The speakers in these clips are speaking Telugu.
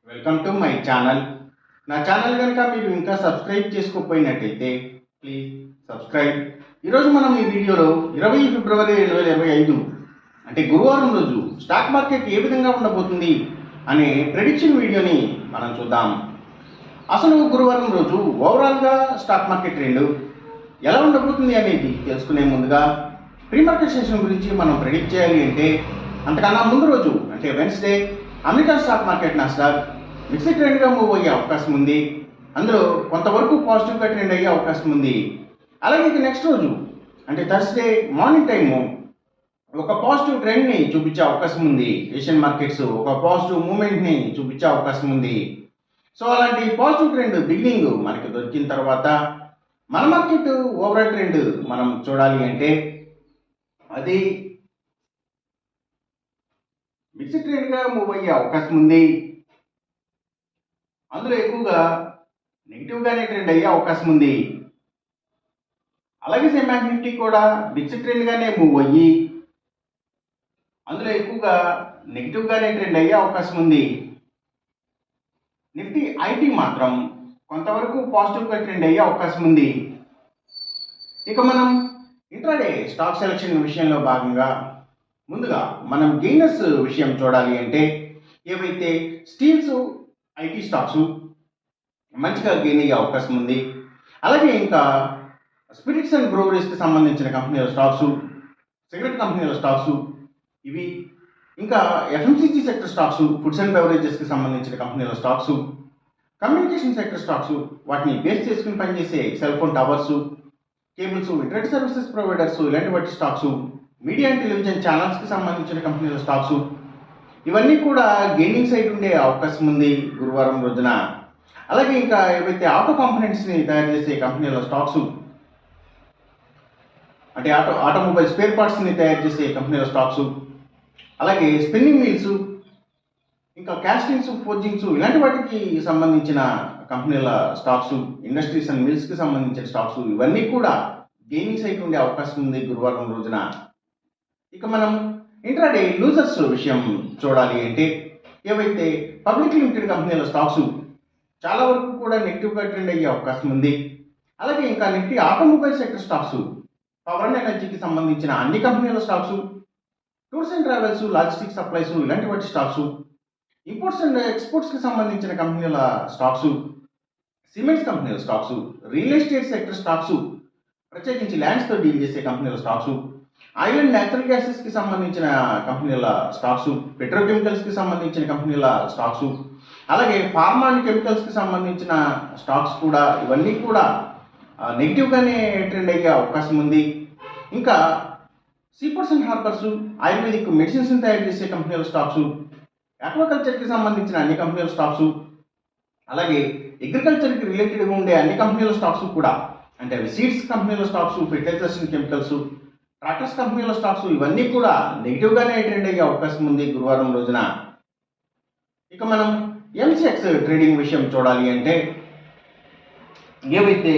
Welcome to my channel. నా ఛానల్ కనుక మీరు ఇంకా సబ్స్క్రైబ్ చేసుకోకపోయినట్టయితే ప్లీజ్ సబ్స్క్రైబ్. ఈరోజు మనం ఈ వీడియోలో 20 ఫిబ్రవరి 2025 అంటే గురువారం రోజు స్టాక్ మార్కెట్ ఏ విధంగా ఉండబోతుంది అనే ప్రెడిక్షన్ వీడియోని మనం చూద్దాం. అసలు గురువారం రోజు ఓవరాల్గా స్టాక్ మార్కెట్ ట్రెండ్ ఎలా ఉండబోతుంది అనేది తెలుసుకునే ముందుగా ప్రీ మార్కెట్ సెషన్ గురించి మనం ప్రెడిక్ట్ చేయాలి అంటే అంతకన్నా ముందు రోజు అంటే Wednesday America stock market Nasdaq mixed ట్రెండ్గా మూవ్ అయ్యే అవకాశం ఉంది. అందులో కొంతవరకు పాజిటివ్గా ట్రెండ్ అయ్యే అవకాశం ఉంది. అలాగే ఇక నెక్స్ట్ రోజు అంటే థర్స్డే మార్నింగ్ టైము ఒక పాజిటివ్ ట్రెండ్ని చూపించే అవకాశం ఉంది. ఏషియన్ మార్కెట్స్ ఒక పాజిటివ్ మూమెంట్ని చూపించే అవకాశం ఉంది. సో అలాంటి పాజిటివ్ ట్రెండ్ బిగినింగ్ మనకి దొరికిన తర్వాత మన మార్కెట్ ఓవరాల్ ట్రెండ్ మనం చూడాలి అంటే అది మిక్స్డ్ ట్రెండ్గా మూవ్ అయ్యే అవకాశం ఉంది. అందులో ఎక్కువగా నెగిటివ్గానే ట్రెండ్ అయ్యే అవకాశం ఉంది. అలాగే సేమ్ బ్యాంక్ నిఫ్టీ కూడా మిక్స్డ్ ట్రెండ్గానే మూవ్ అయ్యి అందులో ఎక్కువగా నెగిటివ్గానే ట్రెండ్ అయ్యే అవకాశం ఉంది. నిఫ్టీ ఐటీ మాత్రం కొంతవరకు పాజిటివ్గా ట్రెండ్ అయ్యే అవకాశం ఉంది. ఇక మనం ఇంట్రాడే స్టాక్ సెలెక్షన్ విషయంలో భాగంగా ముందుగా మనం గెయినర్స్ విషయం చూడాలి అంటే ఏవైతే స్టీల్స్ ఐటీ స్టాక్స్ మంచిగా గెయిన్ అయ్యే అవకాశం ఉంది. అలాగే ఇంకా స్పిరిట్స్ అండ్ బ్రూవరీస్కి సంబంధించిన కంపెనీల స్టాక్స్, సిగరెట్ కంపెనీల స్టాక్స్ ఇవి, ఇంకా FMCG sector stocks, foods and బెవరేజెస్కి సంబంధించిన కంపెనీల స్టాక్స్, కమ్యూనికేషన్ సెక్టర్ స్టాక్స్ వాటిని బేస్ చేసుకుని పనిచేసే cell phone towers, cables, internet services providers ఇలాంటి వాటి స్టాక్స్, మీడియా అండ్ టెలివిజన్ ఛానల్స్కి సంబంధించిన కంపెనీల స్టాక్స్ ఇవన్నీ కూడా గెయినింగ్ సైడ్ ఉండే అవకాశం ఉంది గురువారం రోజున. అలాగే ఇంకా ఏవైతే ఆటో కాంపోనెంట్స్ని తయారు చేసే కంపెనీల స్టాక్స్ అంటే ఆటోమొబైల్ స్పేర్ పార్ట్స్ని తయారు చేసే కంపెనీల స్టాక్స్, అలాగే స్పిన్నింగ్ వీల్స్, ఇంకా కాస్టింగ్స్, ఫోర్జింగ్స్ ఇలాంటి వాటికి సంబంధించిన కంపెనీల స్టాక్స్, ఇండస్ట్రీస్ అండ్ మిల్స్కి సంబంధించిన స్టాక్స్ ఇవన్నీ కూడా గెయినింగ్ సైడ్ ఉండే అవకాశం ఉంది గురువారం రోజున. ఇక మనం ఇంట్రాడే లూజర్స్ విషయం చూడాలి అంటే ఏవైతే పబ్లిక్ లిమిటెడ్ కంపెనీల స్టాక్స్ చాలా వరకు కూడా నెగిటివ్గా ట్రెండ్ అయ్యే అవకాశం ఉంది. అలాగే ఇంకా Nifty automobile sector stocks, power and ఎనర్జీకి సంబంధించిన అన్ని కంపెనీల stocks, tours and travels, logistics supplies ఇలాంటి వాటి స్టాక్స్, ఇంపోర్ట్స్ అండ్ ఎక్స్పోర్ట్స్కి సంబంధించిన కంపెనీల స్టాక్స్, సిమెంట్స్ కంపెనీల stocks, real estate sector stocks ప్రత్యేకించి ల్యాండ్స్తో డీల్ చేసే కంపెనీల స్టాక్స్, ఆయిల్ అండ్ న్యాచురల్ గ్యాసెస్కి సంబంధించిన కంపెనీల స్టాక్స్, పెట్రోకెమికల్స్కి సంబంధించిన కంపెనీల స్టాక్స్, అలాగే ఫార్మా అండ్ కెమికల్స్కి సంబంధించిన స్టాక్స్ కూడా ఇవన్నీ కూడా నెగిటివ్గానే ట్రెండ్ అయ్యే అవకాశం ఉంది. ఇంకా సీపోర్ట్స్ అండ్ హార్బర్స్, ఆయుర్వేదిక్ మెడిసిన్స్ని తయారు చేసే కంపెనీల స్టాక్స్, ఆక్వాకల్చర్కి సంబంధించిన అన్ని కంపెనీల స్టాక్స్, అలాగే అగ్రికల్చర్కి రిలేటెడ్గా ఉండే అన్ని కంపెనీల స్టాక్స్ కూడా అంటే అవి సీడ్స్ కంపెనీల stocks, fertilizers and chemicals, tractors కంపెనీల స్టాక్స్ ఇవన్నీ కూడా నెగిటివ్గానే ట్రెండ్ అయ్యే అవకాశం ఉంది గురువారం రోజున. ఇక మనం ఎంసీఎక్స్ ట్రేడింగ్ విషయం చూడాలి అంటే ఏవైతే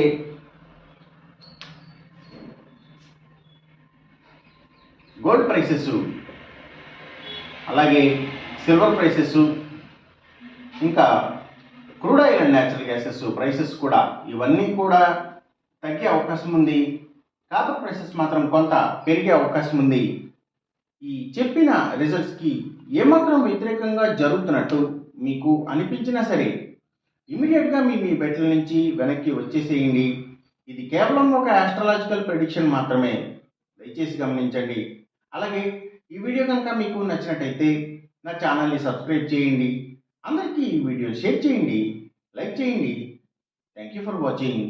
గోల్డ్ ప్రైసెస్, అలాగే సిల్వర్ ప్రైసెస్, ఇంకా crude oil and natural gases prices కూడా ఇవన్నీ కూడా తగ్గే అవకాశం ఉంది. కాపర్ ప్రైసెస్ మాత్రం కొంత పెరిగే అవకాశం ఉంది. ఈ చెప్పిన రిజల్ట్స్కి ఏమాత్రం వ్యతిరేకంగా జరుగుతున్నట్టు మీకు అనిపించినా సరే ఇమీడియట్గా మీ బెట్ల నుంచి వెనక్కి వచ్చేసేయండి. ఇది కేవలం ఒక ఆస్ట్రాలజికల్ ప్రెడిక్షన్ మాత్రమే, దయచేసి గమనించండి. అలాగే ఈ వీడియో కనుక మీకు నచ్చినట్టయితే నా ఛానల్ని సబ్స్క్రైబ్ చేయండి. అందరికీ ఈ వీడియో షేర్ చేయండి, లైక్ చేయండి. Thank you for watching.